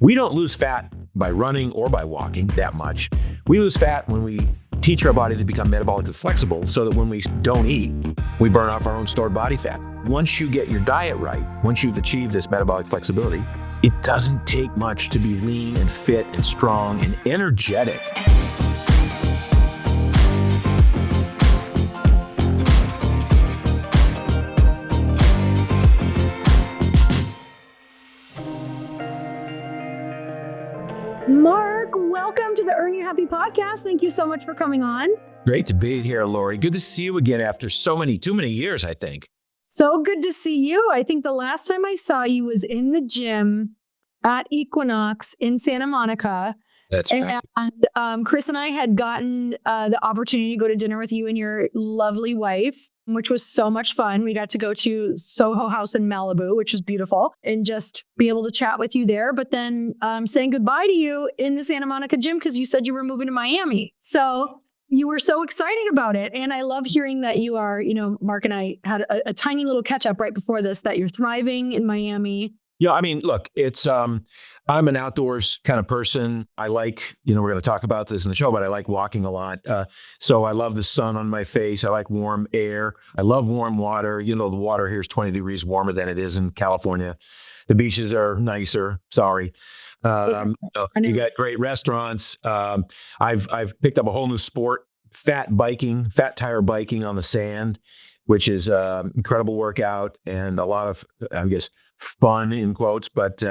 We don't lose fat by running or by walking that much. We lose fat when we teach our body to become metabolically flexible so that when we don't eat, we burn off our own stored body fat. Once you get your diet right, once you've achieved this metabolic flexibility, it doesn't take much to be lean and fit and strong and energetic. Mark, welcome to the Earn You Happy podcast. Thank you so much for coming on. Great to be here, Lori. Good to see you again after too many years, I think. So good to see you. I think the last time I saw you was in the gym at Equinox in Santa Monica. That's right. And Chris and I had gotten the opportunity to go to dinner with you and your lovely wife, which was so much fun. We got to go to Soho House in Malibu, which was beautiful, and just be able to chat with you there. But then saying goodbye to you in the Santa Monica gym because you said you were moving to Miami. So you were so excited about it. And I love hearing that you are, Mark and I had a tiny little catch up right before this, that you're thriving in Miami. Yeah, I mean, look, it's I'm an outdoors kind of person. I like, we're going to talk about this in the show, but I like walking a lot. So I love the sun on my face. I like warm air. I love warm water. The water here is 20 degrees warmer than it is in California. The beaches are nicer. Sorry. You got great restaurants. I've picked up a whole new sport, fat tire biking on the sand, which is incredible workout and a lot of, I guess, fun in quotes, but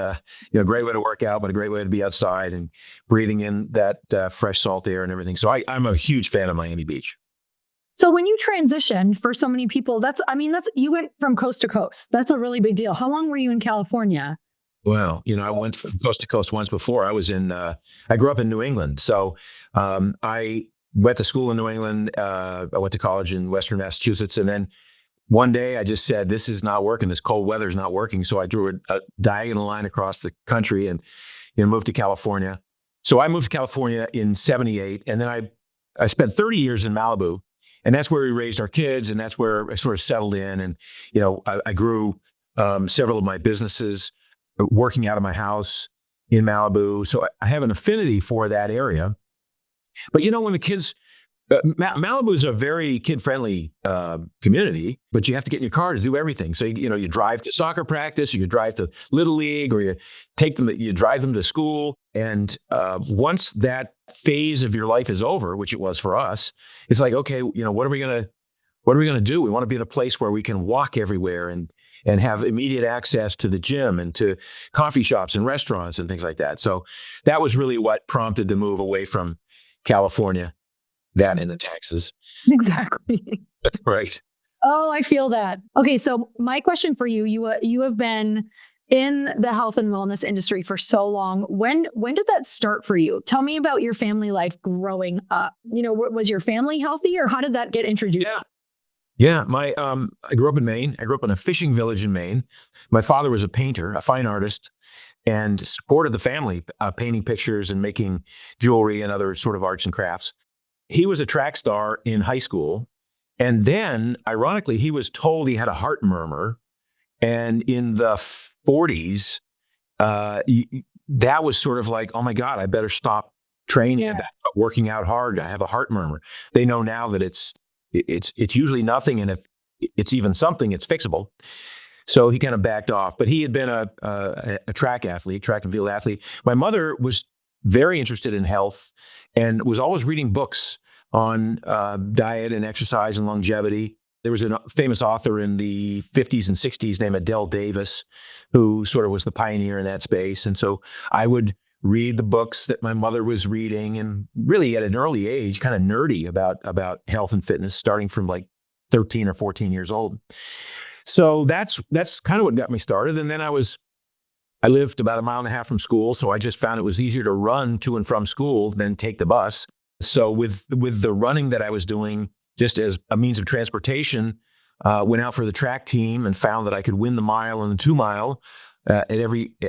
great way to work out, but a great way to be outside and breathing in that fresh salt air and everything. So I'm a huge fan of Miami Beach. So when you transitioned, for so many people, you went from coast to coast. That's a really big deal. How long were you in California? Well, I went from coast to coast once before. I grew up in New England. So I went to school in New England. I went to college in Western Massachusetts. And then one day I just said, this is not working. This cold weather is not working. So I drew a diagonal line across the country and moved to California. So I moved to California in 78. And then I spent 30 years in Malibu. And that's where we raised our kids. And that's where I sort of settled in. And, I grew several of my businesses working out of my house in Malibu. So I have an affinity for that area. But when the kids, Malibu is a very kid-friendly community, but you have to get in your car to do everything. So, you drive to soccer practice, or you drive to Little League, or you drive them to school. And once that phase of your life is over, which it was for us, it's like, okay, what are we going to do? We want to be in a place where we can walk everywhere and have immediate access to the gym and to coffee shops and restaurants and things like that. So that was really what prompted the move away from California, that and the taxes. Exactly. Right. Oh, I feel that. Okay, so my question for you, you have been in the health and wellness industry for so long. When did that start for you? Tell me about your family life growing up. Was your family healthy, or how did that get introduced? Yeah. I grew up in Maine. I grew up in a fishing village in Maine. My father was a painter, a fine artist, and supported the family, painting pictures and making jewelry and other sort of arts and crafts. He was a track star in high school. And then, ironically, he was told he had a heart murmur. And in the 40s, that was sort of like, oh my God, I better stop training, I better stop working out hard. I have a heart murmur. They know now that it's usually nothing. And if it's even something, it's fixable. So he kind of backed off, but he had been a track and field athlete. My mother was very interested in health and was always reading books on diet and exercise and longevity. There was a famous author in the 50s and 60s named Adele Davis, who sort of was the pioneer in that space. And so I would read the books that my mother was reading, and really at an early age, kind of nerdy about health and fitness, starting from like 13 or 14 years old. So that's kind of what got me started. And then I lived about a mile and a half from school. So I just found it was easier to run to and from school than take the bus. So with the running that I was doing, just as a means of transportation, went out for the track team and found that I could win the mile and the 2 mile at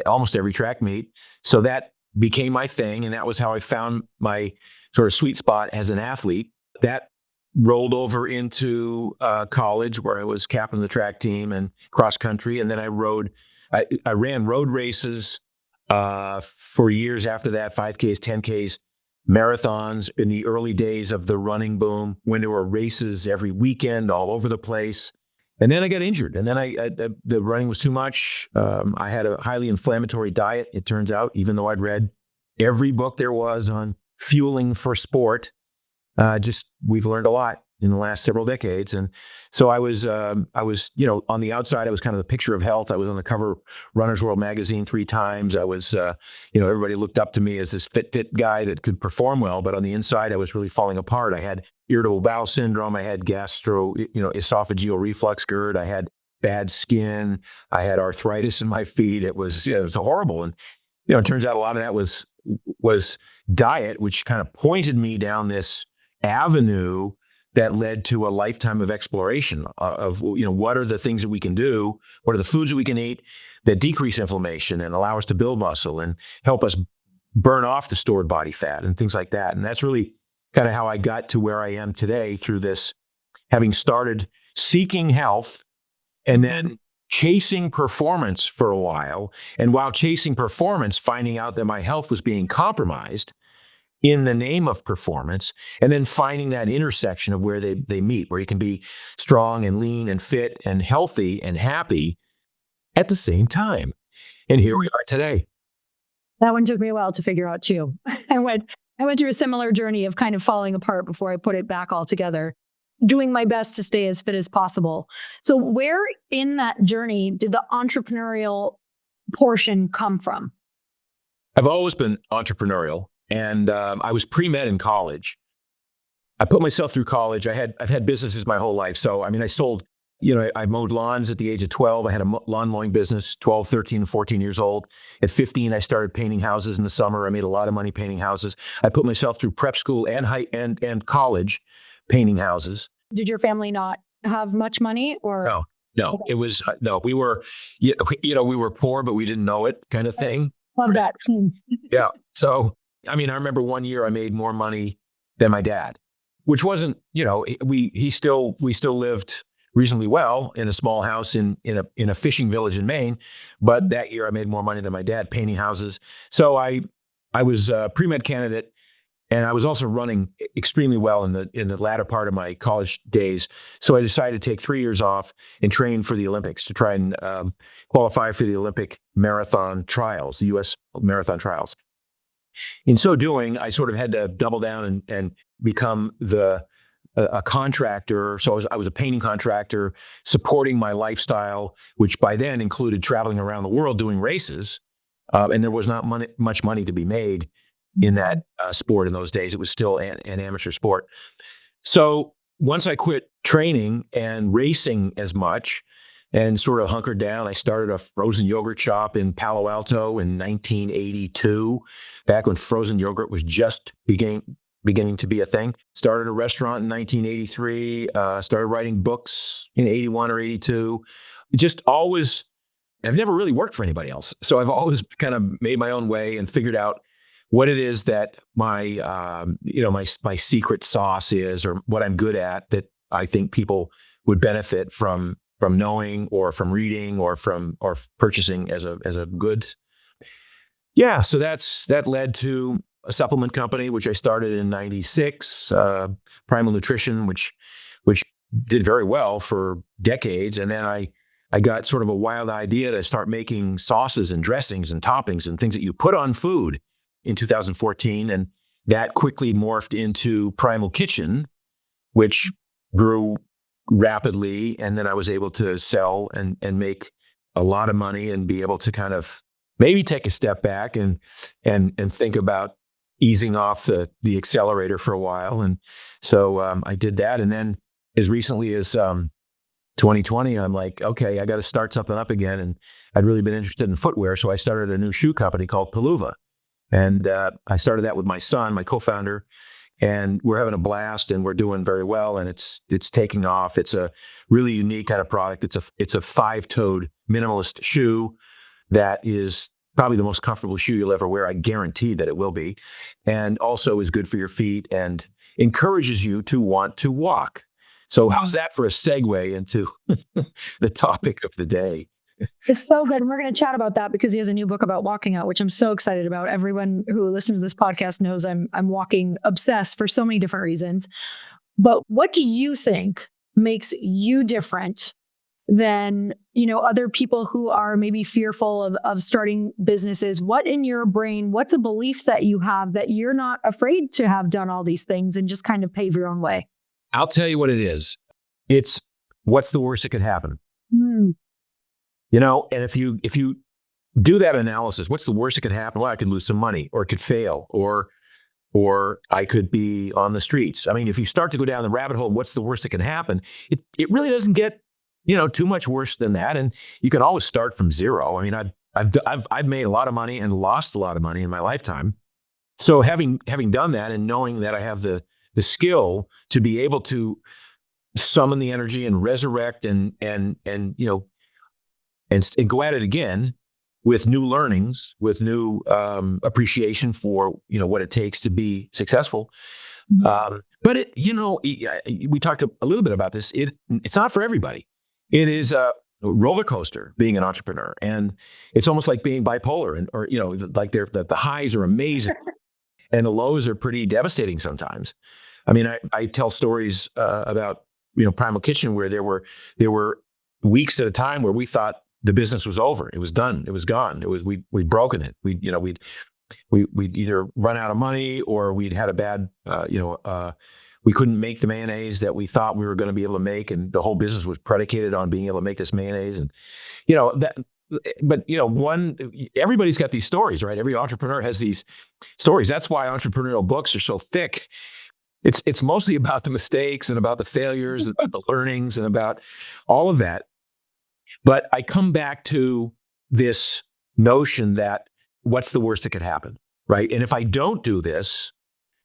almost every track meet. So that became my thing. And that was how I found my sort of sweet spot as an athlete. That rolled over into college, where I was captain of the track team and cross country. And then I ran road races For years after that, 5Ks, 10Ks, marathons in the early days of the running boom, when there were races every weekend all over the place. And then I got injured, and then the running was too much. I had a highly inflammatory diet, it turns out, even though I'd read every book there was on fueling for sport. We've learned a lot in the last several decades. And so I was, on the outside, I was kind of the picture of health. I was on the cover of Runner's World magazine 3 times. I was, everybody looked up to me as this fit guy that could perform well. But on the inside, I was really falling apart. I had irritable bowel syndrome. I had esophageal reflux GERD. I had bad skin. I had arthritis in my feet. It was horrible. And, it turns out a lot of that was diet, which kind of pointed me down this avenue that led to a lifetime of exploration of what are the things that we can do, what are the foods that we can eat that decrease inflammation and allow us to build muscle and help us burn off the stored body fat and things like that. And that's really kind of how I got to where I am today, through this, having started seeking health and then chasing performance for a while. And while chasing performance, finding out that my health was being compromised in the name of performance, and then finding that intersection of where they meet, where you can be strong and lean and fit and healthy and happy at the same time. And here we are today. That one took me a while to figure out too. I went through a similar journey of kind of falling apart before I put it back all together, doing my best to stay as fit as possible. So where in that journey did the entrepreneurial portion come from? I've always been entrepreneurial. And I was pre-med in college. I put myself through college. I've had businesses my whole life. So, I sold, I mowed lawns at the age of 12. I had a lawn mowing business, 12, 13, 14 years old. At 15, I started painting houses in the summer. I made a lot of money painting houses. I put myself through prep school and college painting houses. Did your family not have much money, or? No, it was, no, we were, we were poor, but we didn't know it, kind of thing. Love that. Yeah. So, I remember one year I made more money than my dad, which wasn't, we still lived reasonably well in a small house in a fishing village in Maine. But that year I made more money than my dad painting houses. So I was a pre-med candidate, and I was also running extremely well in the latter part of my college days. So I decided to take 3 years off and train for the Olympics, to try and qualify for the Olympic marathon trials, the U.S. marathon trials. In so doing, I sort of had to double down and become a contractor. So I was a painting contractor, supporting my lifestyle, which by then included traveling around the world doing races. And there was not much money to be made in that sport in those days. It was still an amateur sport. So once I quit training and racing as much and sort of hunkered down, I started a frozen yogurt shop in Palo Alto in 1982, back when frozen yogurt was just beginning to be a thing. Started a restaurant in 1983, started writing books in 81 or 82. I've never really worked for anybody else. So I've always kind of made my own way and figured out what it is that my secret sauce is, or what I'm good at that I think people would benefit from knowing, or from reading, or purchasing as a good. Yeah. So that led to a supplement company, which I started in 96, Primal Nutrition, which did very well for decades. And then I got sort of a wild idea to start making sauces and dressings and toppings and things that you put on food in 2014. And that quickly morphed into Primal Kitchen, which grew rapidly. And then I was able to sell and make a lot of money and be able to kind of maybe take a step back and think about easing off the accelerator for a while. And so I did that. And then as recently as 2020, I'm like, okay, I got to start something up again. And I'd really been interested in footwear. So I started a new shoe company called Peluva. And I started that with my son, my co-founder, and we're having a blast and we're doing very well. And it's taking off. It's a really unique kind of product. It's a 5-toed minimalist shoe that is probably the most comfortable shoe you'll ever wear. I guarantee that it will be. And also is good for your feet and encourages you to want to walk. So how's that for a segue into the topic of the day? It's so good. And we're going to chat about that because he has a new book about walking out, which I'm so excited about. Everyone who listens to this podcast knows I'm walking obsessed for so many different reasons. But what do you think makes you different than, other people who are maybe fearful of starting businesses? What in your brain, what's a belief set you have that you're not afraid to have done all these things and just kind of pave your own way? I'll tell you what it is. It's what's the worst that could happen? Mm. And if you do that analysis, what's the worst that could happen? Well, I could lose some money, or it could fail, or I could be on the streets. I mean, if you start to go down the rabbit hole, what's the worst that can happen? It really doesn't get, too much worse than that. And you can always start from zero. I mean, I've made a lot of money and lost a lot of money in my lifetime. So having done that and knowing that I have the skill to be able to summon the energy and resurrect and go at it again with new learnings, with new appreciation for what it takes to be successful. But we talked a little bit about this. It's not for everybody. It is a roller coaster being an entrepreneur, and it's almost like being bipolar, or like the highs are amazing, and the lows are pretty devastating sometimes. I mean, I tell stories about Primal Kitchen where there were weeks at a time where we thought the business was over. It was done. It was gone. We'd broken it. We'd either run out of money, or we'd had a bad, we couldn't make the mayonnaise that we thought we were going to be able to make. And the whole business was predicated on being able to make this mayonnaise. And, everybody's got these stories, right? Every entrepreneur has these stories. That's why entrepreneurial books are so thick. It's mostly about the mistakes and about the failures and about the learnings and about all of that. But I come back to this notion that what's the worst that could happen, right? And if I don't do this,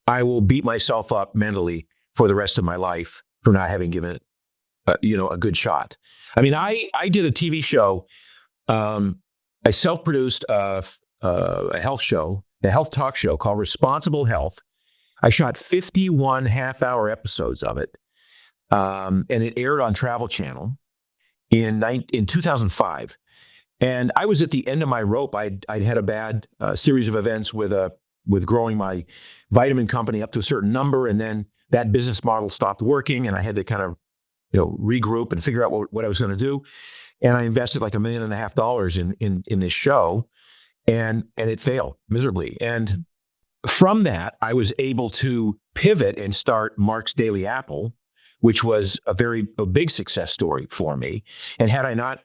I will beat myself up mentally for the rest of my life for not having given it, a good shot. I mean, I did a TV show. I self-produced a health show, a health talk show called Responsible Health. I shot 51 half-hour episodes of it, and it aired on Travel Channel in 2005. And I was at the end of my rope. I'd had a bad series of events with growing my vitamin company up to a certain number, and then that business model stopped working, and I had to kind of regroup and figure out what I was going to do. And I invested like $1.5 million in this show, and it failed miserably. And from that, I was able to pivot and start Mark's Daily Apple, which was a big success story for me. And had I not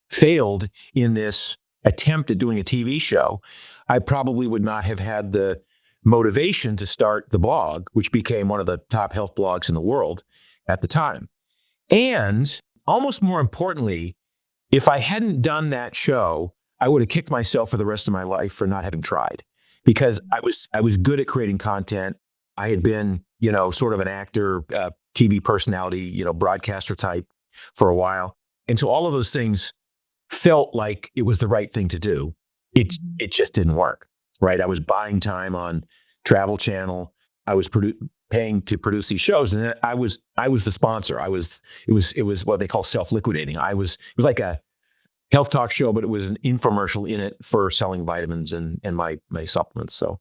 failed in this attempt at doing a TV show, I probably would not have had the motivation to start the blog, which became one of the top health blogs in the world at the time. And almost more importantly, if I hadn't done that show, I would have kicked myself for the rest of my life for not having tried, because I was good at creating content. I had been, sort of an actor, TV personality, broadcaster type for a while. And so all of those things felt like it was the right thing to do. It just didn't work, right? I was buying time on Travel Channel. I was paying to produce these shows, and then I was the sponsor. It was what they call self-liquidating. It was like a health talk show, but it was an infomercial in it for selling vitamins and my supplements. So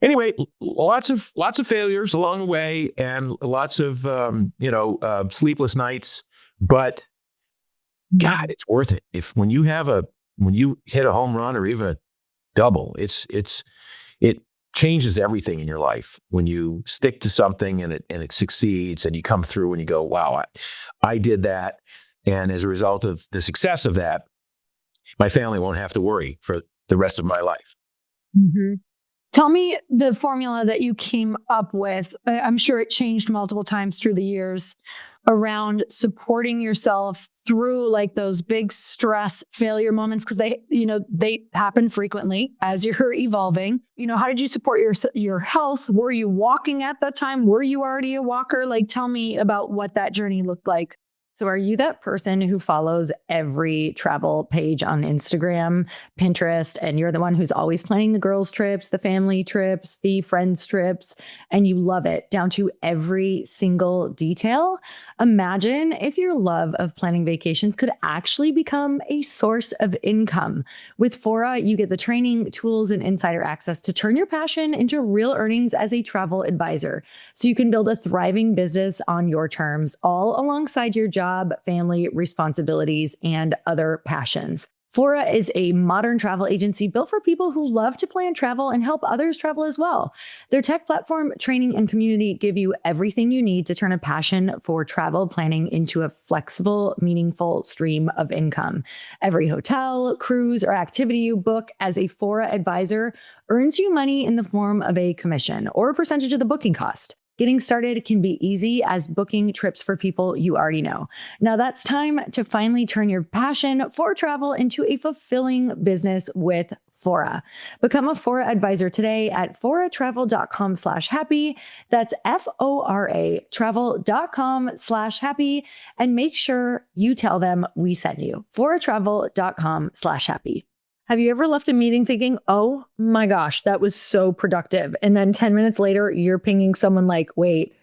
anyway, lots of failures along the way, and lots of sleepless nights. But God, it's worth it. When you hit a home run or even a double, it changes everything in your life. When you stick to something and it succeeds, and you come through and you go, wow, I did that. And as a result of the success of that, my family won't have to worry for the rest of my life. Mm-hmm. Tell me the formula that you came up with. I'm sure it changed multiple times through the years around supporting yourself through like those big stress failure moments, because they happen frequently as you're evolving. How did you support your health? Were you walking at that time? Were you already a walker? Like, tell me about what that journey looked like. So are you that person who follows every travel page on Instagram, Pinterest, and you're the one who's always planning the girls' trips, the family trips, the friends' trips, and you love it down to every single detail? Imagine if your love of planning vacations could actually become a source of income. With Fora, you get the training, tools, and insider access to turn your passion into real earnings as a travel advisor. So you can build a thriving business on your terms, all alongside your job, family responsibilities, and other passions. Fora is a modern travel agency built for people who love to plan travel and help others travel as well. Their tech platform, training, and community give you everything you need to turn a passion for travel planning into a flexible, meaningful stream of income. Every hotel, cruise, or activity you book as a Fora advisor earns you money in the form of a commission or a percentage of the booking cost. Getting started can be easy as booking trips for people you already know. Now that's time to finally turn your passion for travel into a fulfilling business with Fora. Become a Fora advisor today at foratravel.com/happy. That's FORA travel.com/happy. And make sure you tell them we sent you. foratravel.com/happy. Have you ever left a meeting thinking, oh my gosh, that was so productive? And then 10 minutes later, you're pinging someone like, wait,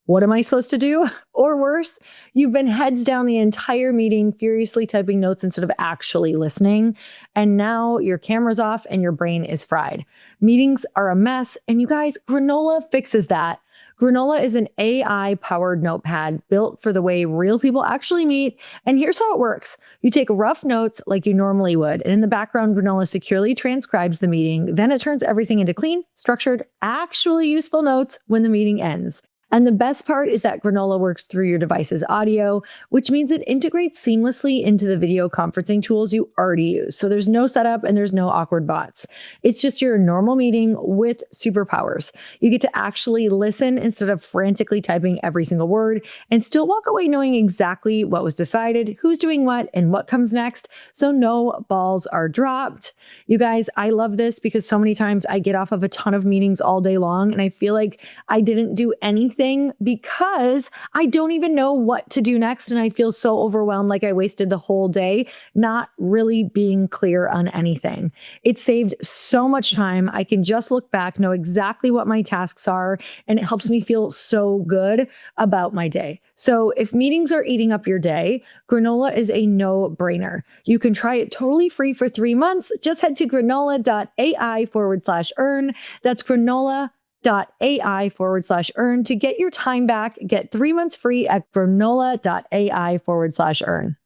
what am I supposed to do? Or worse, you've been heads down the entire meeting, furiously typing notes instead of actually listening. And now your camera's off and your brain is fried. Meetings are a mess. And you guys, Granola fixes that. Granola is an AI-powered notepad built for the way real people actually meet. And here's how it works. You take rough notes like you normally would, and in the background, Granola securely transcribes the meeting. Then it turns everything into clean, structured, actually useful notes when the meeting ends. And the best part is that Granola works through your device's audio, which means it integrates seamlessly into the video conferencing tools you already use. So there's no setup and there's no awkward bots. It's just your normal meeting with superpowers. You get to actually listen instead of frantically typing every single word and still walk away knowing exactly what was decided, who's doing what, and what comes next. So no balls are dropped. You guys, I love this because so many times I get off of a ton of meetings all day long and I feel like I didn't do anything because I don't even know what to do next. And I feel so overwhelmed, like I wasted the whole day not really being clear on anything. It saved so much time. I can just look back, know exactly what my tasks are, and it helps me feel so good about my day. So if meetings are eating up your day, Granola is a no-brainer. You can try it totally free for 3 months. Just head to granola.ai/earn. That's granola.ai/earn to get your time back. Get 3 months free at granola.ai/earn.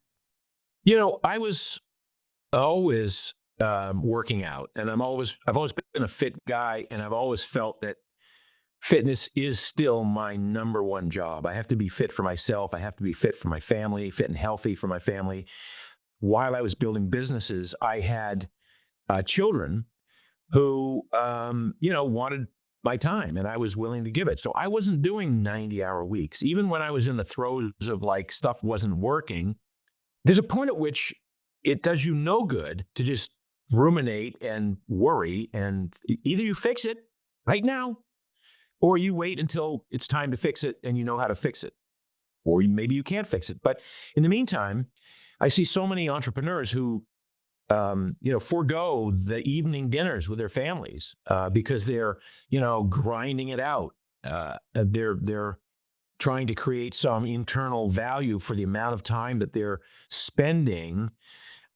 You know, I was always working out, and I've always been a fit guy, and I've always felt that fitness is still my number one job. I have to be fit for myself. I have to be fit for my family, fit and healthy for my family. While I was building businesses, I had children who, wanted my time, and I was willing to give it. So I wasn't doing 90-hour weeks. Even when I was in the throes of like stuff wasn't working, there's a point at which it does you no good to just ruminate and worry. And either you fix it right now, or you wait until it's time to fix it and you know how to fix it. Or maybe you can't fix it. But in the meantime, I see so many entrepreneurs who forego the evening dinners with their families because they're, grinding it out. They're trying to create some internal value for the amount of time that they're spending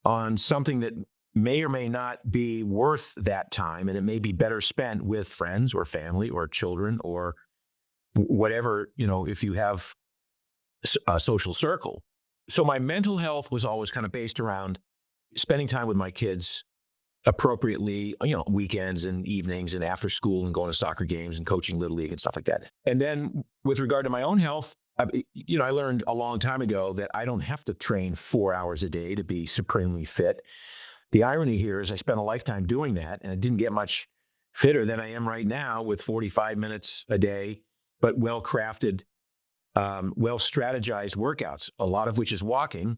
on something that may or may not be worth that time. And it may be better spent with friends or family or children or whatever, if you have a social circle. So my mental health was always kind of based around spending time with my kids appropriately, weekends and evenings and after school and going to soccer games and coaching Little League and stuff like that. And then with regard to my own health, I learned a long time ago that I don't have to train 4 hours a day to be supremely fit. The irony here is I spent a lifetime doing that, and I didn't get much fitter than I am right now with 45 minutes a day, but well-crafted, well-strategized workouts, a lot of which is walking,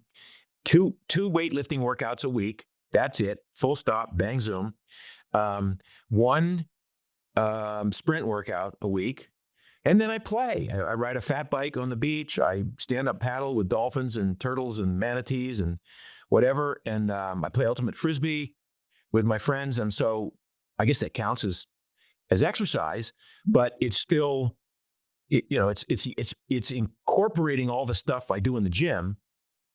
two weightlifting workouts a week. That's it. Full stop, bang, zoom. One sprint workout a week, And then I play. I ride a fat bike on the beach. I stand up paddle with dolphins and turtles and manatees and whatever. And I play ultimate frisbee with my friends. And so I guess that counts as exercise, but it's still, it's incorporating all the stuff I do in the gym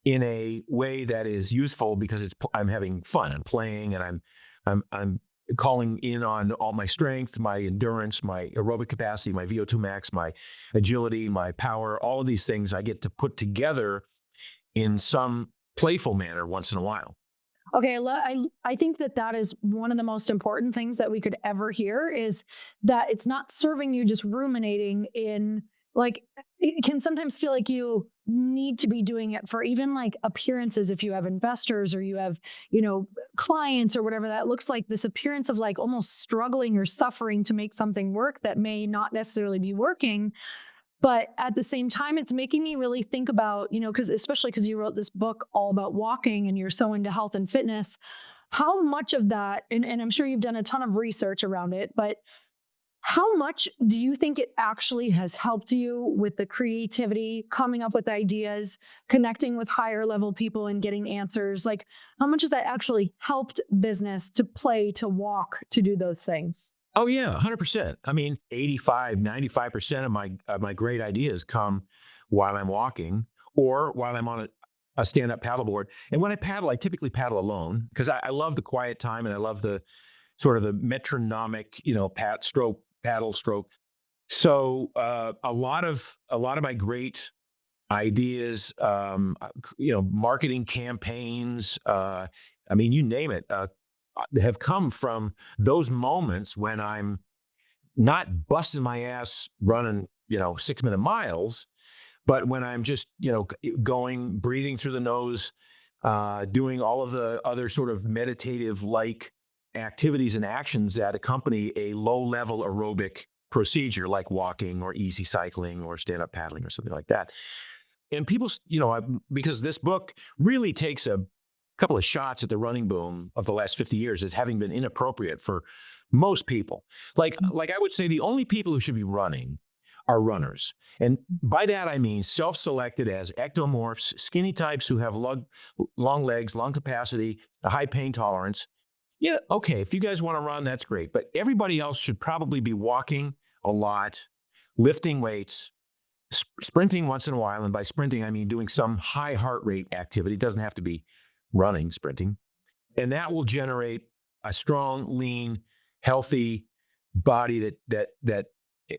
in a way that is useful because I'm having fun. I'm playing, and I'm calling in on all my strength, my endurance, my aerobic capacity, my VO2 max, my agility, my power, all of these things I get to put together in some playful manner once in a while. Okay, I think that is one of the most important things that we could ever hear, is that it's not serving you just ruminating in, like, it can sometimes feel like you need to be doing it for even like appearances. If you have investors or you have, clients or whatever, that looks like this appearance of like almost struggling or suffering to make something work that may not necessarily be working. But at the same time, it's making me really think about, especially because you wrote this book all about walking and you're so into health and fitness, how much of that, and I'm sure you've done a ton of research around it, but how much do you think it actually has helped you with the creativity, coming up with ideas, connecting with higher level people and getting answers? Like, how much has that actually helped business to play, to walk, to do those things? Oh yeah, 100%. I mean, 85, 95% of my great ideas come while I'm walking or while I'm on a stand-up paddleboard. And when I paddle, I typically paddle alone because I love the quiet time, and I love the sort of the metronomic, paddle stroke. So a lot of my great ideas, marketing campaigns, you name it, have come from those moments when I'm not busting my ass running, 6-minute miles, but when I'm just, going, breathing through the nose, doing all of the other sort of meditative-like activities and actions that accompany a low-level aerobic procedure like walking or easy cycling or stand-up paddling or something like that. And people, because this book really takes a couple of shots at the running boom of the last 50 years as having been inappropriate for most people. Like I would say the only people who should be running are runners. And by that, I mean self-selected as ectomorphs, skinny types who have long legs, lung capacity, a high pain tolerance. Yeah, okay, if you guys want to run, that's great. But everybody else should probably be walking a lot, lifting weights, sprinting once in a while. And by sprinting, I mean doing some high heart rate activity. It doesn't have to be running, sprinting. And that will generate a strong, lean, healthy body that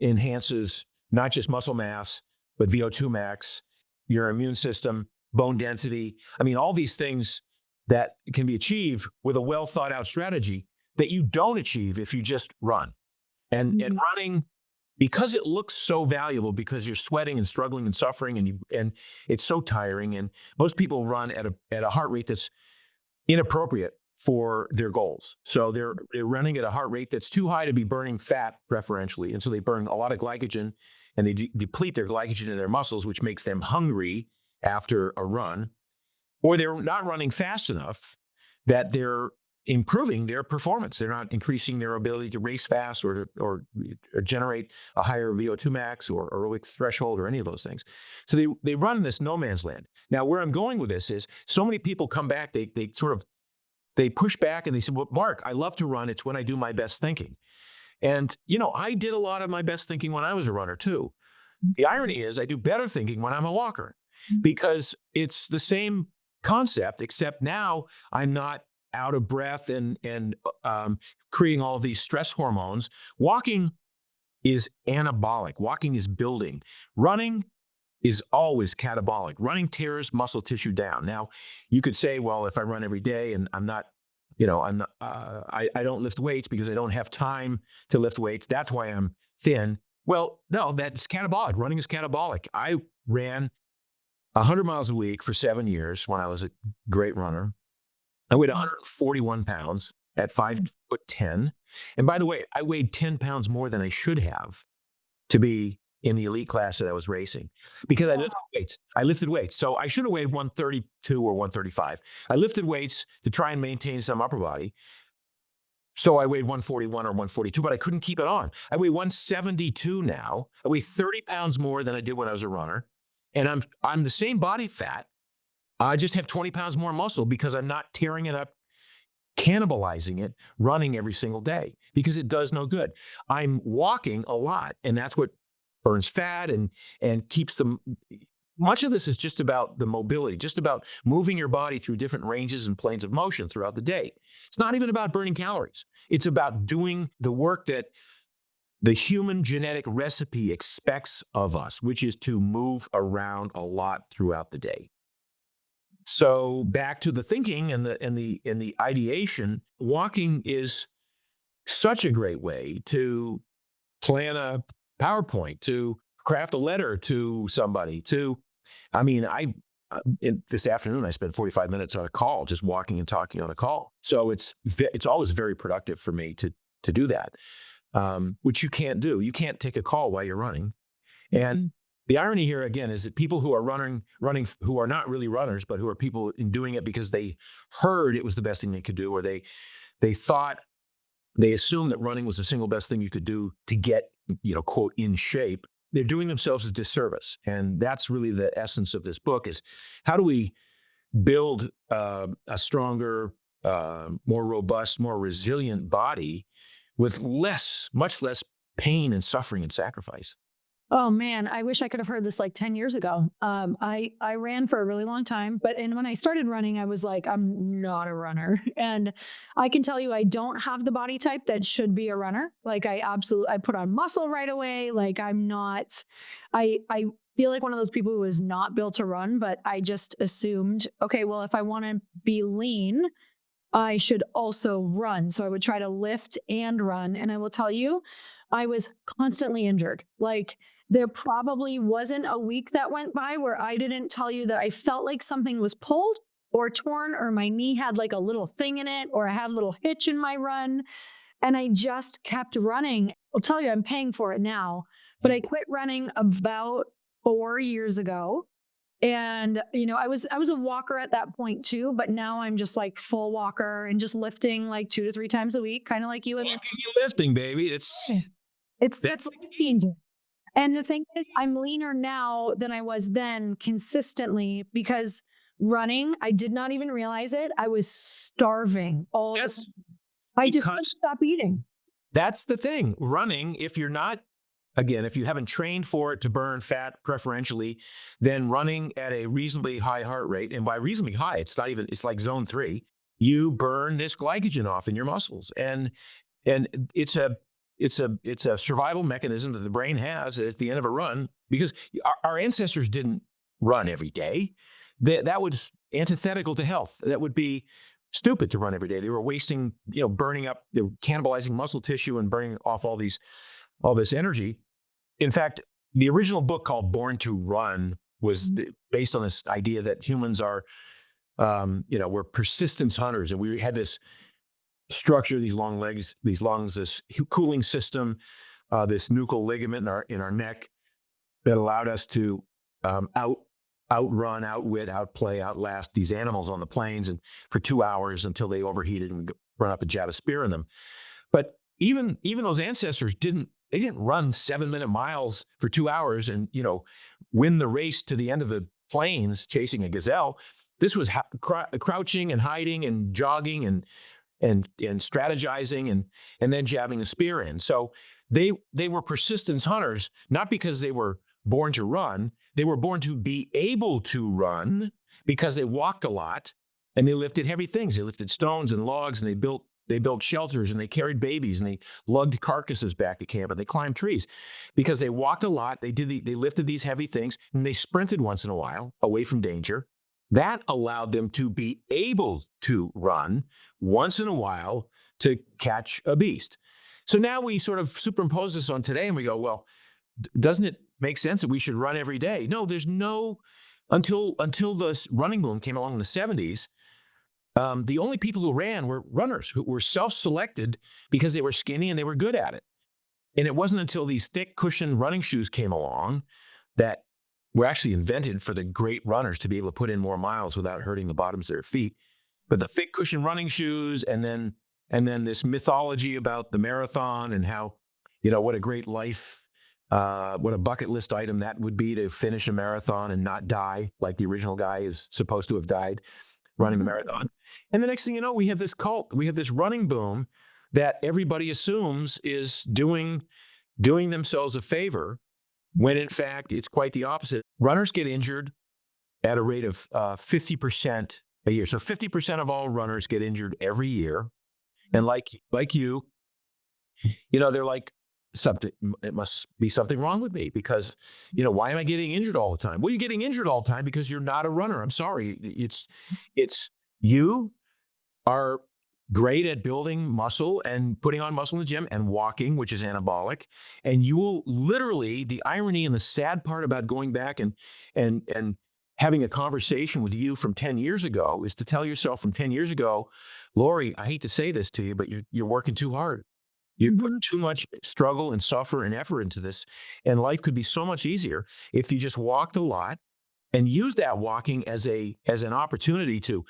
enhances not just muscle mass, but VO2 max, your immune system, bone density. I mean, all these things that can be achieved with a well thought out strategy that you don't achieve if you just run. And running, because it looks so valuable, because you're sweating and struggling and suffering, and it's so tiring. And most people run at a heart rate that's inappropriate for their goals. So they're running at a heart rate that's too high to be burning fat preferentially. And so they burn a lot of glycogen, and they deplete their glycogen in their muscles, which makes them hungry after a run. Or they're not running fast enough that they're improving their performance. They're not increasing their ability to race fast or generate a higher VO2 max or aerobic threshold or any of those things. So they run in this no man's land. Now, where I'm going with this is so many people come back, they push back and they say, well, Mark, I love to run. It's when I do my best thinking. And, I did a lot of my best thinking when I was a runner too. The irony is I do better thinking when I'm a walker because it's the same concept, except now I'm not out of breath and creating all of these stress hormones. Walking is anabolic. Walking is building. Running is always catabolic. Running tears muscle tissue down. Now, you could say, well, if I run every day and I'm not, I don't lift weights because I don't have time to lift weights, that's why I'm thin. Well, no, that's catabolic. Running is catabolic. I ran 100 miles a week for 7 years when I was a great runner. I weighed 141 pounds at 5'10". And by the way, I weighed 10 pounds more than I should have to be in the elite class that I was racing because I lifted weights. So I should have weighed 132 or 135. I lifted weights to try and maintain some upper body. So I weighed 141 or 142, but I couldn't keep it on. I weigh 172 now. I weigh 30 pounds more than I did when I was a runner. And I'm the same body fat. I just have 20 pounds more muscle because I'm not tearing it up, cannibalizing it, running every single day because it does no good. I'm walking a lot, and that's what burns fat and keeps them. Much of this is just about the mobility, just about moving your body through different ranges and planes of motion throughout the day. It's not even about burning calories. It's about doing the work that the human genetic recipe expects of us, which is to move around a lot throughout the day. So back to the thinking and the ideation, walking is such a great way to plan a PowerPoint, to craft a letter to somebody, this afternoon, I spent 45 minutes on a call, just walking and talking on a call. So it's always very productive for me to do that, which you can't do. You can't take a call while you're running. And the irony here, again, is that people who are running, who are not really runners, but who are people in doing it because they heard it was the best thing they could do, or they assumed that running was the single best thing you could do to get, quote, in shape. They're doing themselves a disservice. And that's really the essence of this book is how do we build a stronger, more robust, more resilient body with much less pain and suffering and sacrifice. Oh man, I wish I could have heard this like 10 years ago. I ran for a really long time, and when I started running, I was like, I'm not a runner. And I can tell you, I don't have the body type that should be a runner. Like I put on muscle right away. Like I feel like one of those people who is not built to run, but I just assumed, okay, well, if I want to be lean, I should also run. So I would try to lift and run. And I will tell you, I was constantly injured. Like there probably wasn't a week that went by where I didn't tell you that I felt like something was pulled or torn, or my knee had like a little thing in it, or I had a little hitch in my run. And I just kept running. I'll tell you, I'm paying for it now, but I quit running about 4 years ago. And, I was a walker at that point too, but now I'm just like full walker and just lifting like 2 to 3 times a week, kind of like you. Walking and lifting, baby. That's changing. And the thing is, I'm leaner now than I was then consistently because running, I did not even realize it. I was starving all the time. I just couldn't stop eating. That's the thing. Running, if you haven't trained for it to burn fat preferentially, then running at a reasonably high heart rate, and by reasonably high, it's like zone 3, you burn this glycogen off in your muscles. And it's a survival mechanism that the brain has at the end of a run, because our ancestors didn't run every day. That was antithetical to health. That would be stupid to run every day. They were wasting, burning up, they were cannibalizing muscle tissue and burning off all this energy. In fact, the original book called Born to Run was based on this idea that humans are, we're persistence hunters, and we had this structure, these long legs, these lungs, this cooling system, this nuchal ligament in our neck that allowed us to outrun, outwit, outplay, outlast these animals on the plains and for 2 hours until they overheated and run up and jab a spear in them. But even those ancestors didn't run 7-minute miles for 2 hours and win the race to the end of the plains chasing a gazelle. This was crouching and hiding and jogging and strategizing and then jabbing a spear in. So they were persistence hunters, not because they were born to run. They were born to be able to run because they walked a lot and they lifted heavy things. They lifted stones and logs, and they built shelters, and they carried babies, and they lugged carcasses back to camp, and they climbed trees because they walked a lot. They lifted these heavy things, and they sprinted once in a while away from danger. That allowed them to be able to run once in a while to catch a beast. So now we sort of superimpose this on today, and we go, well, doesn't it make sense that we should run every day? No, there's no, until the running boom came along in the 70s, the only people who ran were runners who were self-selected because they were skinny and they were good at it. And it wasn't until these thick cushioned running shoes came along that were actually invented for the great runners to be able to put in more miles without hurting the bottoms of their feet. But the thick cushioned running shoes and then And then this mythology about the marathon and how, what a great life, what a bucket list item that would be to finish a marathon and not die like the original guy is supposed to have died running the marathon. And the next thing you know, we have this cult, we have this running boom that everybody assumes is doing themselves a favor, when in fact it's quite the opposite. Runners get injured at a rate of 50% a year. So 50% of all runners get injured every year. And like you, they're like, it must be something wrong with me because, why am I getting injured all the time? Well, you're getting injured all the time because you're not a runner. I'm sorry. It's you are great at building muscle and putting on muscle in the gym and walking, which is anabolic. And you will literally, the irony and the sad part about going back and having a conversation with you from 10 years ago is to tell yourself from 10 years ago, Lori, I hate to say this to you, but you're working too hard. You put too much struggle and suffer and effort into this. And life could be so much easier if you just walked a lot and used that walking as an opportunity to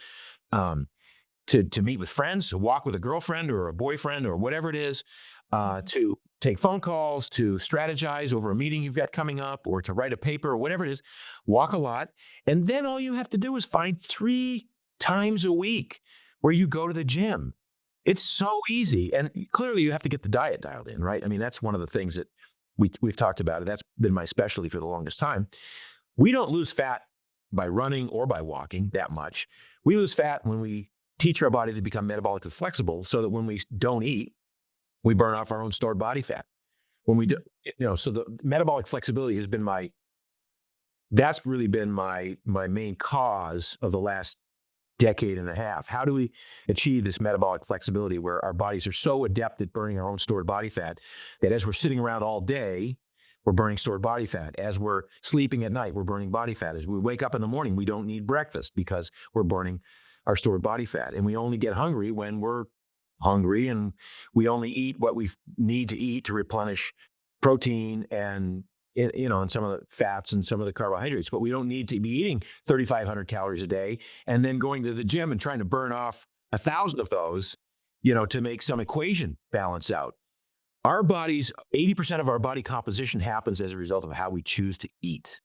meet with friends, to walk with a girlfriend or a boyfriend or whatever it is, to take phone calls, to strategize over a meeting you've got coming up, or to write a paper or whatever it is. Walk a lot. And then all you have to do is find 3 times a week where you go to the gym. It's so easy. And clearly you have to get the diet dialed in, right? I mean, that's one of the things that we've talked about. That's been my specialty for the longest time. We don't lose fat by running or by walking that much. We lose fat when we teach our body to become metabolically flexible so that when we don't eat, we burn off our own stored body fat. When we do, so the metabolic flexibility has been that's really been my main cause of the last decade and a half. How do we achieve this metabolic flexibility where our bodies are so adept at burning our own stored body fat that as we're sitting around all day, we're burning stored body fat. As we're sleeping at night, we're burning body fat. As we wake up in the morning, we don't need breakfast because we're burning our stored body fat. And we only get hungry when we're hungry, and we only eat what we need to eat to replenish protein and and some of the fats and some of the carbohydrates. But we don't need to be eating 3,500 calories a day and then going to the gym and trying to burn off 1,000 of those, to make some equation balance out. Our bodies, 80% of our body composition happens as a result of how we choose to eat.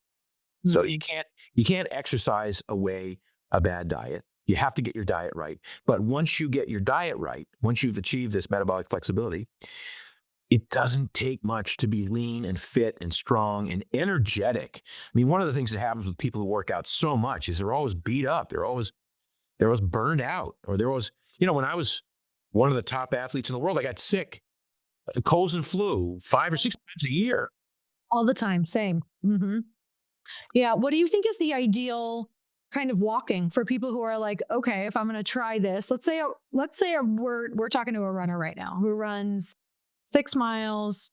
So you can't exercise away a bad diet. You have to get your diet right. But once you get your diet right, once you've achieved this metabolic flexibility, it doesn't take much to be lean and fit and strong and energetic. I mean, one of the things that happens with people who work out so much is they're always beat up. They're always burned out. Or they're always, when I was one of the top athletes in the world, I got sick, colds and flu 5 or 6 times a year. All the time. Same. Mm-hmm. Yeah. What do you think is the ideal kind of walking for people who are like, okay, if I'm going to try this, let's say we're talking to a runner right now who runs 6 miles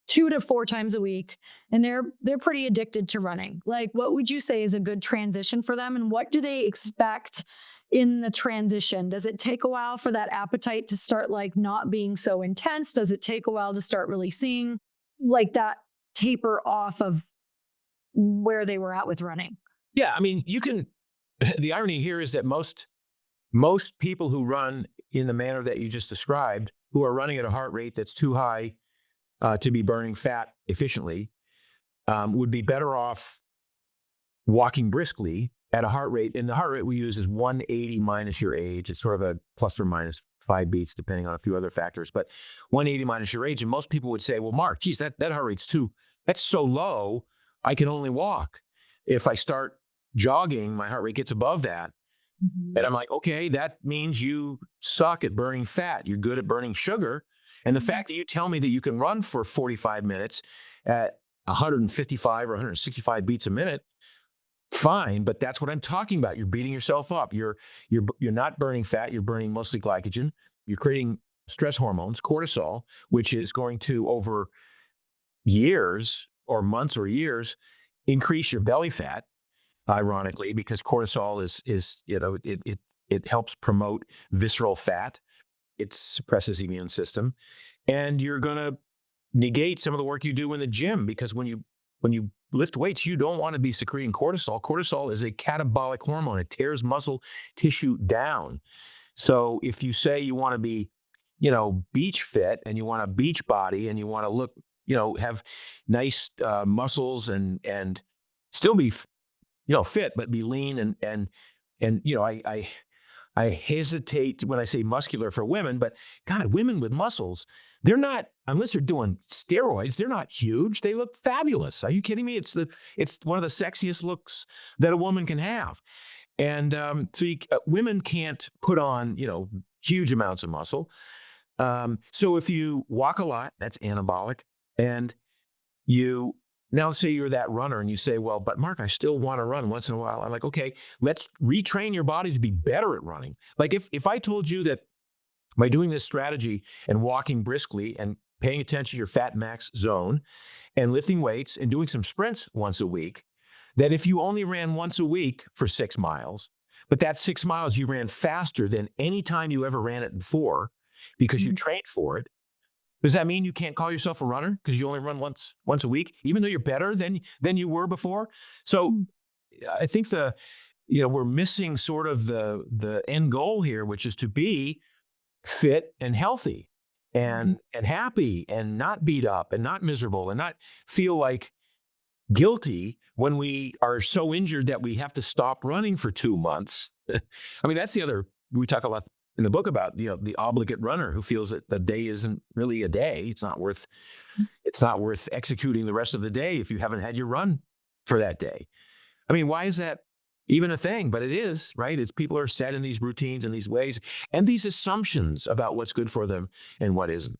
2 to 4 times a week, and they're pretty addicted to running. Like, what would you say is a good transition for them, and what do they expect in the transition? Does it take a while for that appetite to start like not being so intense? Does it take a while to start really seeing like that taper off of where they were at with running? Yeah, I mean, the irony here is that most people who run in the manner that you just described, who are running at a heart rate that's too high to be burning fat efficiently, would be better off walking briskly at a heart rate. And the heart rate we use is 180 minus your age. It's sort of a plus or minus 5 beats, depending on a few other factors, but 180 minus your age. And most people would say, well, Mark, geez, that heart rate's that's so low, I can only walk. If I start jogging, my heart rate gets above that. Mm-hmm. And I'm like, okay, that means you suck at burning fat. You're good at burning sugar. And the fact that you tell me that you can run for 45 minutes at 155 or 165 beats a minute, fine, but that's what I'm talking about. You're beating yourself up. You're not burning fat. You're burning mostly glycogen. You're creating stress hormones, cortisol, which is going to, over years or months or years, increase your belly fat. Ironically, because cortisol is it helps promote visceral fat. It suppresses the immune system, and you're going to negate some of the work you do in the gym, because when you lift weights, you don't want to be secreting cortisol. Cortisol is a catabolic hormone. It tears muscle tissue down. So if you say you want to be, beach fit and you want a beach body and you want to look, have nice muscles and still be, fit, but be lean and I hesitate when I say muscular for women, but God, women with muscles, they're not, unless they're doing steroids, they're not huge. They look fabulous. Are you kidding me? It's one of the sexiest looks that a woman can have. And women can't put on, huge amounts of muscle. So if you walk a lot, that's anabolic. And now say you're that runner and you say, well, but Mark, I still want to run once in a while. I'm like, okay, let's retrain your body to be better at running. Like if I told you that by doing this strategy and walking briskly and paying attention to your fat max zone and lifting weights and doing some sprints once a week, that if you only ran once a week for 6 miles, but that 6 miles you ran faster than any time you ever ran it before because you trained for it, does that mean you can't call yourself a runner because you only run once a week, even though you're better than you were before? So I think we're missing sort of the end goal here, which is to be fit and healthy and happy and not beat up and not miserable and not feel like guilty when we are so injured that we have to stop running for 2 months. I mean, that's the other, we talk a lot in the book about, the obligate runner who feels that the day isn't really a day. It's not worth executing the rest of the day if you haven't had your run for that day. I mean, why is that even a thing? But it is, right? It's people are set in these routines and these ways and these assumptions about what's good for them and what isn't.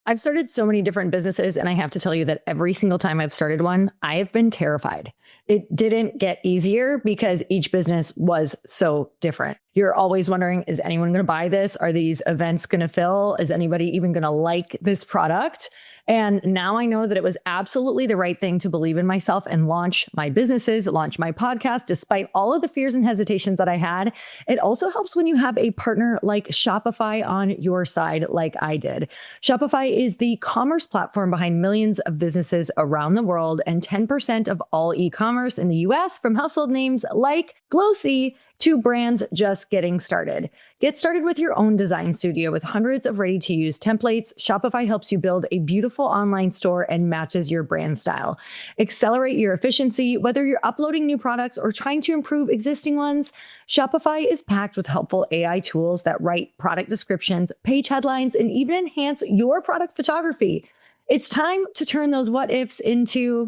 I've started so many different businesses, and I have to tell you that every single time I've started one, I have been terrified. It didn't get easier because each business was so different. You're always wondering, is anyone going to buy this? Are these events going to fill? Is anybody even going to like this product? And now I know that it was absolutely the right thing to believe in myself and launch my businesses, launch my podcast, despite all of the fears and hesitations that I had. It also helps when you have a partner like Shopify on your side, like I did. Shopify is the commerce platform behind millions of businesses around the world and 10% of all e-commerce in the US, from household names like Glossy to brands just getting started. Get started with your own design studio with hundreds of ready-to-use templates. Shopify helps you build a beautiful online store and matches your brand style. Accelerate your efficiency, whether you're uploading new products or trying to improve existing ones. Shopify is packed with helpful AI tools that write product descriptions, page headlines, and even enhance your product photography. It's time to turn those what ifs into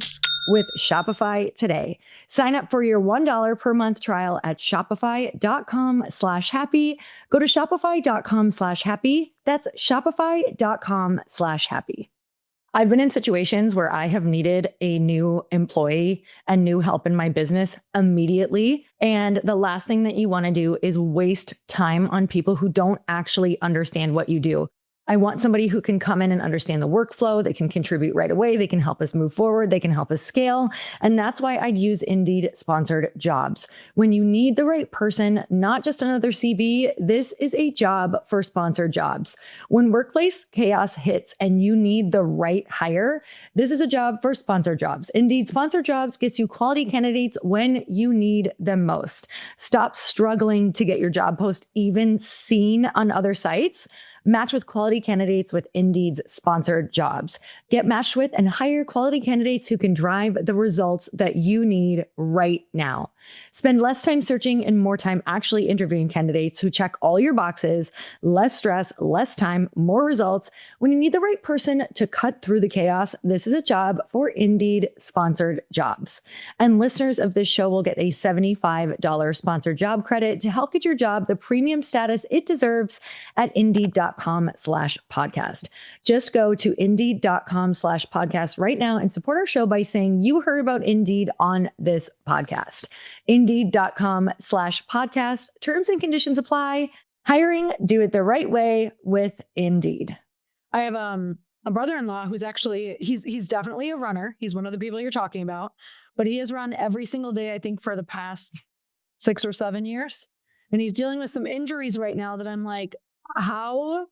with Shopify today. Sign up for your $1 per month trial at shopify.com/happy. Go to shopify.com/happy. That's shopify.com/happy. I've been in situations where I have needed a new employee and new help in my business immediately. And the last thing that you want to do is waste time on people who don't actually understand what you do. I want somebody who can come in and understand the workflow. They can contribute right away. They can help us move forward. They can help us scale. And that's why I'd use Indeed sponsored jobs. When you need the right person, not just another CV, this is a job for sponsored jobs. When workplace chaos hits and you need the right hire, this is a job for sponsored jobs. Indeed sponsored jobs gets you quality candidates when you need them most. Stop struggling to get your job post even seen on other sites. Match with quality candidates with Indeed's sponsored jobs. Get matched with and hire quality candidates who can drive the results that you need right now. Spend less time searching and more time actually interviewing candidates who check all your boxes. Less stress, less time, more results. When you need the right person to cut through the chaos, this is a job for Indeed sponsored jobs. And listeners of this show will get a $75 sponsored job credit to help get your job the premium status it deserves at Indeed.com/podcast. Just go to Indeed.com/podcast right now and support our show by saying you heard about Indeed on this podcast. Indeed.com/podcast. Terms and conditions apply. Hiring, do it the right way with Indeed. I have a brother-in-law who's actually, he's definitely a runner. He's one of the people you're talking about, but he has run every single day, I think, for the past 6 or 7 years. And he's dealing with some injuries right now that I'm like, how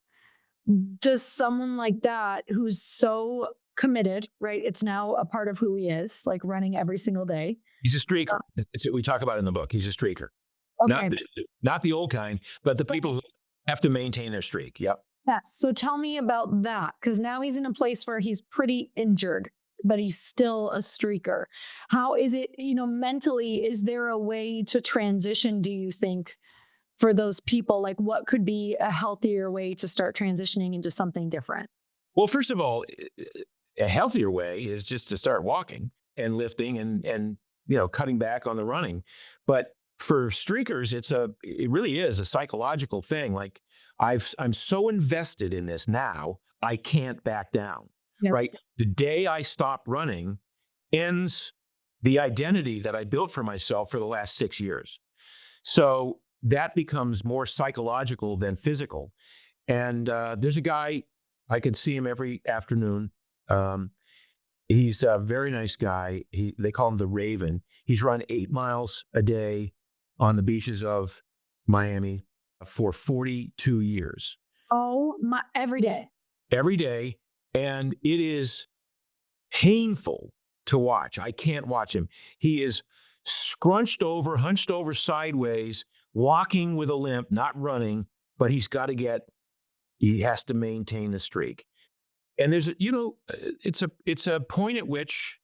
does someone like that who's so committed, right? It's now a part of who he is, like running every single day. He's a streaker. It's what we talk about in the book. He's a streaker. Okay. Not the old kind, but the people who have to maintain their streak. Yep. Yes. So tell me about that, because now he's in a place where he's pretty injured, but he's still a streaker. How is it, mentally, is there a way to transition, do you think, for those people? Like, what could be a healthier way to start transitioning into something different? Well, first of all, a healthier way is just to start walking and lifting and cutting back on the running. But for streakers, it really is a psychological thing. Like I'm so invested in this now, I can't back down. Yep. Right? The day I stop running ends the identity that I built for myself for the last 6 years. So that becomes more psychological than physical. And there's a guy, I can see him every afternoon. He's a very nice guy. They call him the Raven. He's run 8 miles a day on the beaches of Miami for 42 years. Oh my, every day. Every day. And it is painful to watch. I can't watch him. He is scrunched over, hunched over sideways, walking with a limp, not running, but he has to maintain the streak. And there's, it's a point at which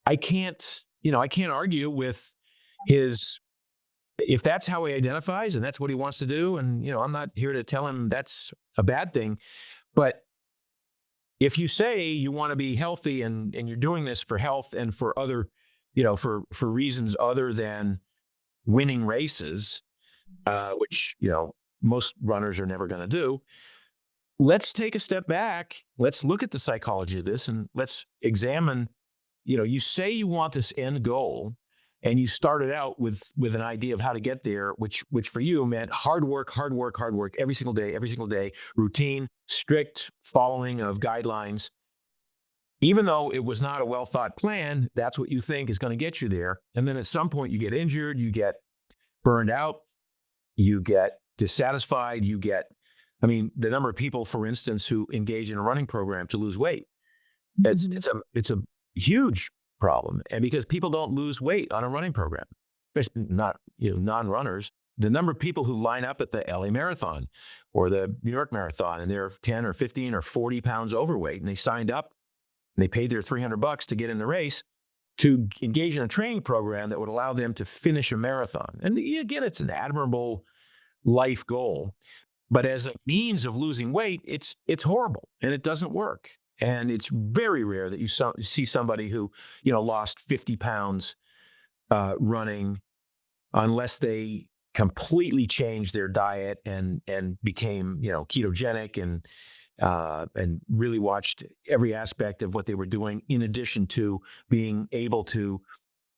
I can't argue with if that's how he identifies and that's what he wants to do. And, I'm not here to tell him that's a bad thing. But if you say you want to be healthy and you're doing this for health and for other, for reasons other than winning races, which, most runners are never going to do, let's take a step back. Let's look at the psychology of this and let's examine, you say you want this end goal and you started out with an idea of how to get there, which for you meant hard work, every single day, routine, strict following of guidelines. Even though it was not a well thought plan, that's what you think is going to get you there. And then at some point you get injured, you get burned out, you get dissatisfied, the number of people, for instance, who engage in a running program to lose weight, it's a huge problem. And because people don't lose weight on a running program, especially not, non-runners, the number of people who line up at the LA Marathon or the New York Marathon and they're 10 or 15 or 40 pounds overweight and they signed up and they paid their $300 to get in the race to engage in a training program that would allow them to finish a marathon. And again, it's an admirable life goal. But as a means of losing weight, it's horrible and it doesn't work. And it's very rare that you see somebody who, lost 50 pounds running unless they completely changed their diet and became, ketogenic and really watched every aspect of what they were doing in addition to being able to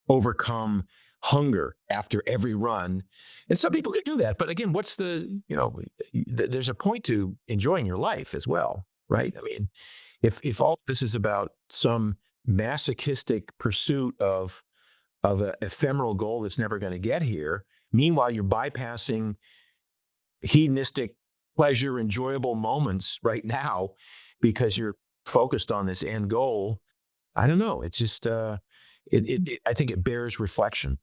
overcome hunger after every run. And some people can do that. But again, there's a point to enjoying your life as well, right? If all this is about some masochistic pursuit of an ephemeral goal that's never going to get here, meanwhile, you're bypassing hedonistic pleasure, enjoyable moments right now because you're focused on this end goal. I don't know. It's just, I think it bears reflection.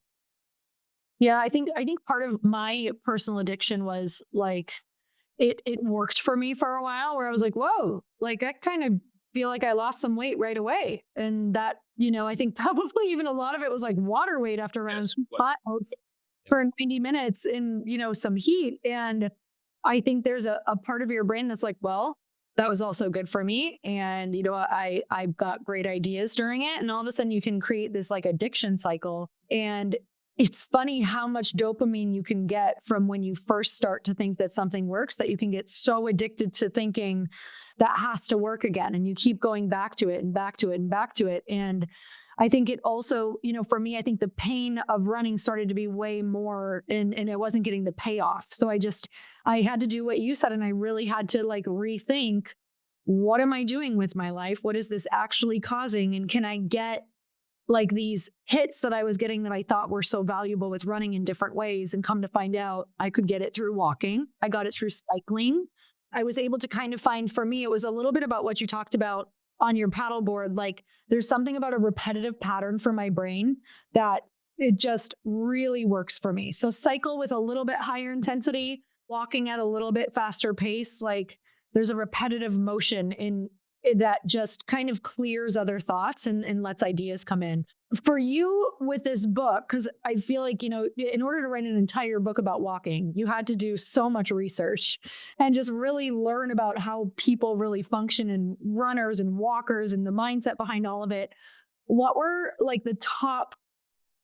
Yeah, I think part of my personal addiction was like, it worked for me for a while where I was like, whoa, like I kind of feel like I lost some weight right away. And that, I think probably even a lot of it was like water weight after running miles for 90 minutes in, some heat. And I think there's a part of your brain that's like, well, that was also good for me. And, I've got great ideas during it. And all of a sudden you can create this like addiction cycle. And it's funny how much dopamine you can get from when you first start to think that something works, that you can get so addicted to thinking that has to work again. And you keep going back to it and back to it and back to it. And I think it also, for me, I think the pain of running started to be way more and I wasn't getting the payoff. So I had to do what you said. And I really had to like rethink, what am I doing with my life? What is this actually causing? And can I get like these hits that I was getting that I thought were so valuable with running in different ways, and come to find out I could get it through walking. I got it through cycling. I was able to kind of find, for me, it was a little bit about what you talked about on your paddleboard. Like there's something about a repetitive pattern for my brain that it just really works for me. So cycle with a little bit higher intensity, walking at a little bit faster pace. Like there's a repetitive motion in that just kind of clears other thoughts and lets ideas come in. For you with this book, because I feel like, in order to write an entire book about walking, you had to do so much research and just really learn about how people really function and runners and walkers and the mindset behind all of it. What were like the top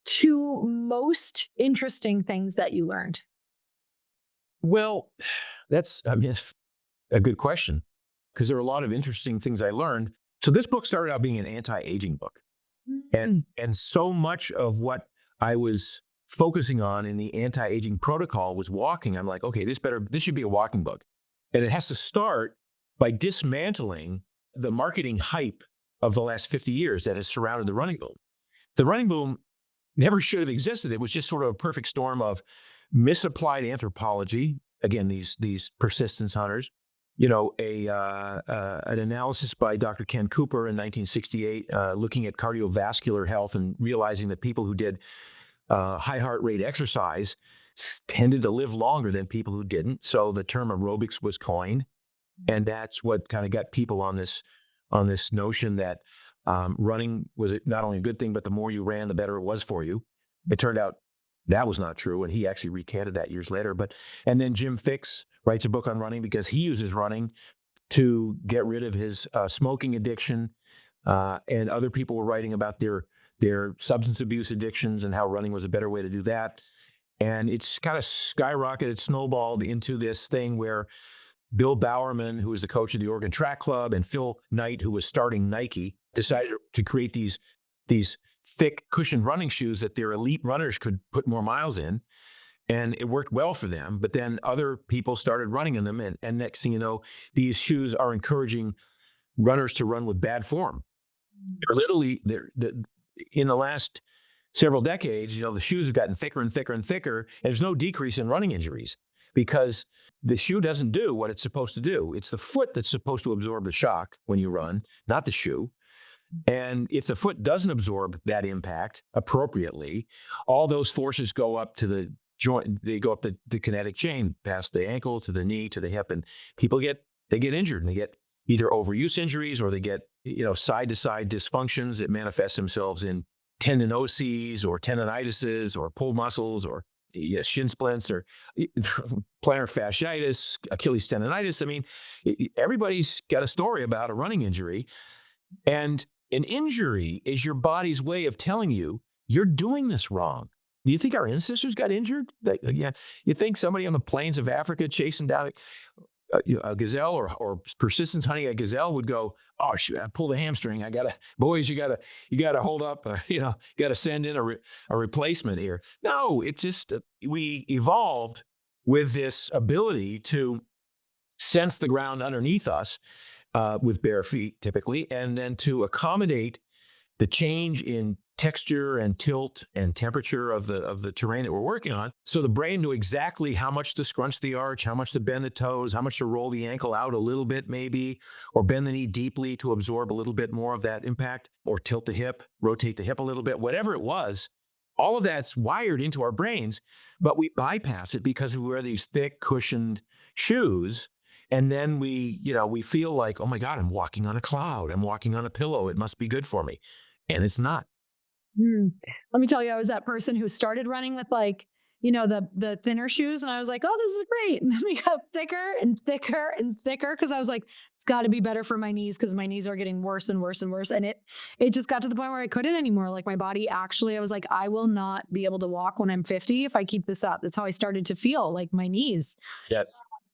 2 most interesting things that you learned? Well, that's a good question, because there are a lot of interesting things I learned. So this book started out being an anti-aging book. And so much of what I was focusing on in the anti-aging protocol was walking. I'm like, okay, this should be a walking book. And it has to start by dismantling the marketing hype of the last 50 years that has surrounded the running boom. The running boom never should have existed. It was just sort of a perfect storm of misapplied anthropology. Again, these persistence hunters. An analysis by Dr. Ken Cooper in 1968, looking at cardiovascular health and realizing that people who did high heart rate exercise tended to live longer than people who didn't. So the term aerobics was coined, and that's what kind of got people on this notion that running was not only a good thing, but the more you ran, the better it was for you. It turned out that was not true, and he actually recanted that years later. And then Jim Fixx writes a book on running because he uses running to get rid of his smoking addiction, and other people were writing about their substance abuse addictions and how running was a better way to do that. And it's kind of skyrocketed, snowballed into this thing where Bill Bowerman, who was the coach of the Oregon Track Club, and Phil Knight, who was starting Nike, decided to create these thick cushioned running shoes that their elite runners could put more miles in. And it worked well for them. But then other people started running in them. And next thing you know, these shoes are encouraging runners to run with bad form. They're literally, in the last several decades, the shoes have gotten thicker and thicker and thicker. And there's no decrease in running injuries because the shoe doesn't do what it's supposed to do. It's the foot that's supposed to absorb the shock when you run, not the shoe. And if the foot doesn't absorb that impact appropriately, all those forces go up to the joint. They go up the kinetic chain past the ankle to the knee to the hip, and people get injured, and they get either overuse injuries or they get side to side dysfunctions that manifest themselves in tendinoses or tendinitises or pulled muscles or shin splints or plantar fasciitis, Achilles tendonitis. I mean, everybody's got a story about a running injury, and an injury is your body's way of telling you you're doing this wrong. Do you think our ancestors got injured? You think somebody on the plains of Africa chasing down a gazelle or persistence hunting a gazelle would go, "Oh shoot, I pulled a hamstring. You gotta hold up. Gotta send in a replacement here." No, it's just we evolved with this ability to sense the ground underneath us with bare feet, typically, and then to accommodate the change in texture and tilt and temperature of the terrain that we're working on. So the brain knew exactly how much to scrunch the arch, how much to bend the toes, how much to roll the ankle out a little bit maybe, or bend the knee deeply to absorb a little bit more of that impact, or tilt the hip, rotate the hip a little bit, whatever it was. All of that's wired into our brains, but we bypass it because we wear these thick cushioned shoes. And then we feel like, oh my God, I'm walking on a cloud. I'm walking on a pillow. It must be good for me. And it's not. Let me tell you, I was that person who started running with the thinner shoes. And I was like, oh, this is great. And then we got thicker and thicker and thicker because I was like, it's got to be better for my knees because my knees are getting worse and worse and worse. And it just got to the point where I couldn't anymore. Like my body I was like, I will not be able to walk when I'm 50 if I keep this up. That's how I started to feel, like my knees. Yeah.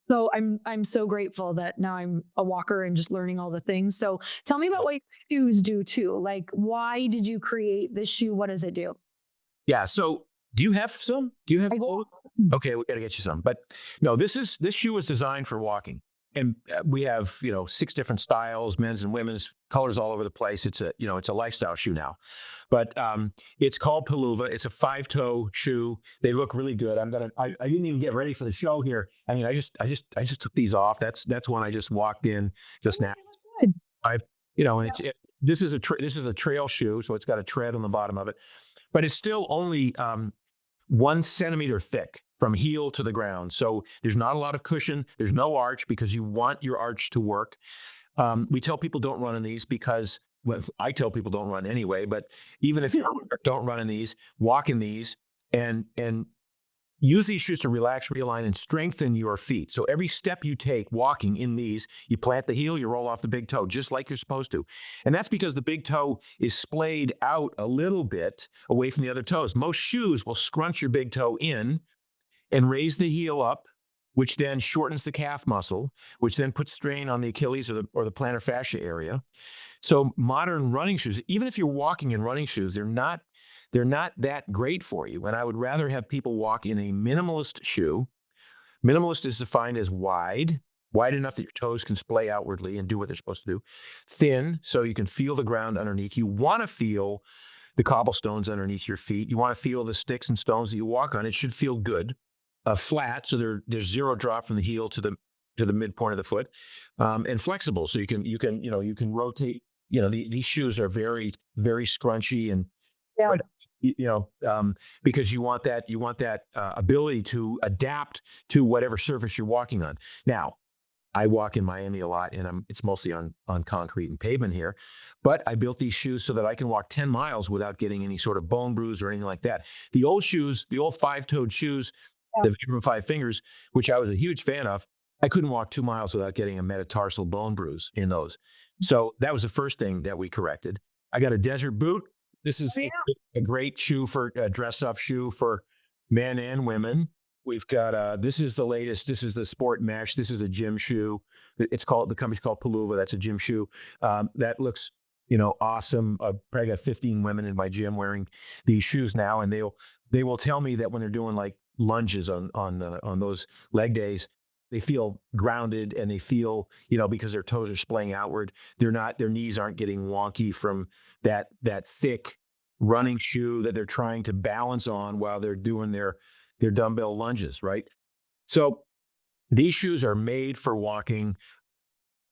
So I'm so grateful that now I'm a walker and just learning all the things. So tell me about what shoes do too. Like, why did you create this shoe? What does it do? Yeah. So do you have some? Do you have? Okay, we got to get you some. But no, this shoe was designed for walking. And we have, 6 different styles, men's and women's, colors all over the place. It's a lifestyle shoe now, but it's called Peluva. It's a 5-toe shoe. They look really good. I didn't even get ready for the show here. I mean, I just took these off. That's one I just walked in just now. Good. And this is a trail shoe, so it's got a tread on the bottom of it, but it's still only 1 centimeter thick from heel to the ground. So there's not a lot of cushion. There's no arch because you want your arch to work. We tell people don't run in these because, well, I tell people don't run anyway, but even if you don't run in these, walk in these and use these shoes to relax, realign, and strengthen your feet. So every step you take walking in these, you plant the heel, you roll off the big toe, just like you're supposed to. And that's because the big toe is splayed out a little bit away from the other toes. Most shoes will scrunch your big toe in and raise the heel up, which then shortens the calf muscle, which then puts strain on the Achilles or the plantar fascia area. So modern running shoes, even if you're walking in running shoes, they're not that great for you. And I would rather have people walk in a minimalist shoe. Minimalist is defined as wide enough that your toes can splay outwardly and do what they're supposed to do. Thin, so you can feel the ground underneath. You want to feel the cobblestones underneath your feet. You want to feel the sticks and stones that you walk on. It should feel good. Flat, so there's zero drop from the heel to the midpoint of the foot, and flexible, so you can rotate. These shoes are very, very scrunchy and because you want that ability to adapt to whatever surface you're walking on. Now, I walk in Miami a lot, and it's mostly on concrete and pavement here. But I built these shoes so that I can walk 10 miles without getting any sort of bone bruise or anything like that. The old shoes, the old 5-toed shoes, the Vibram 5 Fingers, which I was a huge fan of, I couldn't walk 2 miles without getting a metatarsal bone bruise in those. So that was the first thing that we corrected. I got a desert boot. This is a great shoe for a dress-up shoe for men and women. We've got this is the latest. This is the sport mesh. This is a gym shoe. The company's called Peluva. That's a gym shoe. That looks awesome. I probably got 15 women in my gym wearing these shoes now, and they will tell me that when they're doing like lunges on those leg days, they feel grounded and they feel, because their toes are splaying outward, their knees aren't getting wonky from that thick running shoe that they're trying to balance on while they're doing their dumbbell lunges, right? So these shoes are made for walking.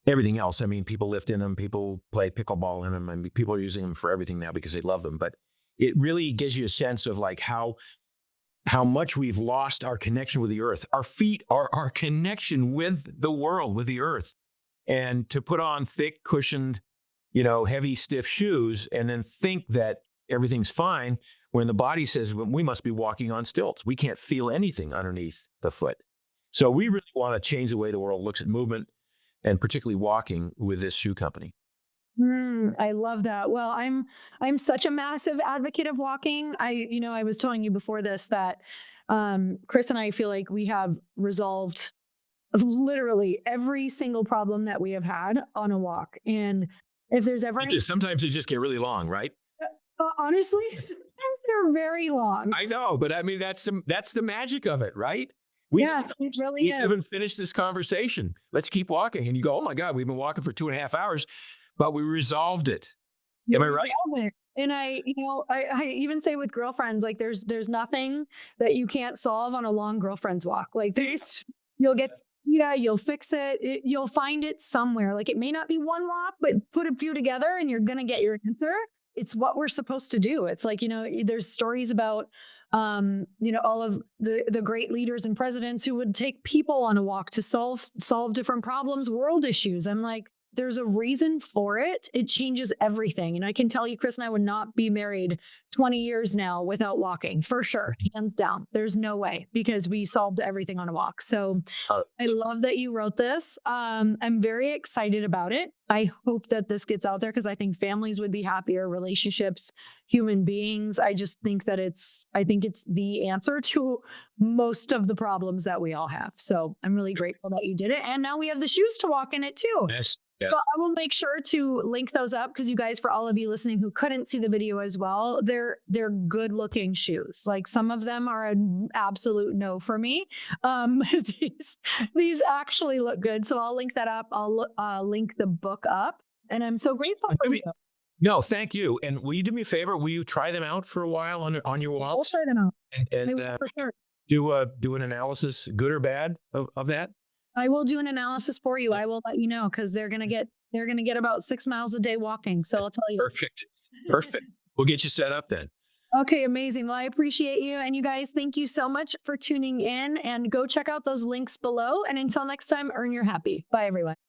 Everything else, I mean, people lift in them, people play pickleball in them, and people are using them for everything now because they love them. But it really gives you a sense of like how much we've lost our connection with the earth. Our feet are our connection with the world, with the earth. And to put on thick, cushioned, heavy, stiff shoes and then think that everything's fine when the body says we must be walking on stilts. We can't feel anything underneath the foot. So we really want to change the way the world looks at movement and particularly walking with this shoe company. I love that. Well, I'm such a massive advocate of walking. I was telling you before this that Chris and I feel like we have resolved literally every single problem that we have had on a walk. And if there's ever sometimes they just get really long, right? Honestly, sometimes they're very long. I know, but I mean that's the magic of it, right? It really we is. haven't finished this conversation. Let's keep walking. And you go, oh my God, we've been walking for 2.5 hours. But we resolved it. Am I right? And I even say with girlfriends, like there's nothing that you can't solve on a long girlfriend's walk. Like you'll fix it. You'll find it somewhere. Like it may not be one walk, but put a few together and you're going to get your answer. It's what we're supposed to do. It's like, there's stories about, all of the great leaders and presidents who would take people on a walk to solve different problems, world issues. I'm like, there's a reason for it. It changes everything. And I can tell you, Chris and I would not be married 20 years now without walking, for sure. Hands down. There's no way, because we solved everything on a walk. So I love that you wrote this. I'm very excited about it. I hope that this gets out there because I think families would be happier, relationships, human beings. I just think that it's the answer to most of the problems that we all have. So I'm really grateful that you did it. And now we have the shoes to walk in it too. Yes. So I will make sure to link those up because you guys, for all of you listening who couldn't see the video as well, they're good looking shoes. Like some of them are an absolute no for me. These actually look good. So I'll link that up. I'll link the book up, and I'm so grateful for you. No, thank you. And will you do me a favor? Will you try them out for a while on your walk? I'll try them out. And for sure. Do an analysis, good or bad, of that? I will do an analysis for you. I will let you know because they're going to get They're going to get about 6 miles a day walking. So I'll tell you. Perfect. Perfect. We'll get you set up then. Okay, amazing. Well, I appreciate you. And you guys, thank you so much for tuning in, and go check out those links below. And until next time, earn your happy. Bye, everyone.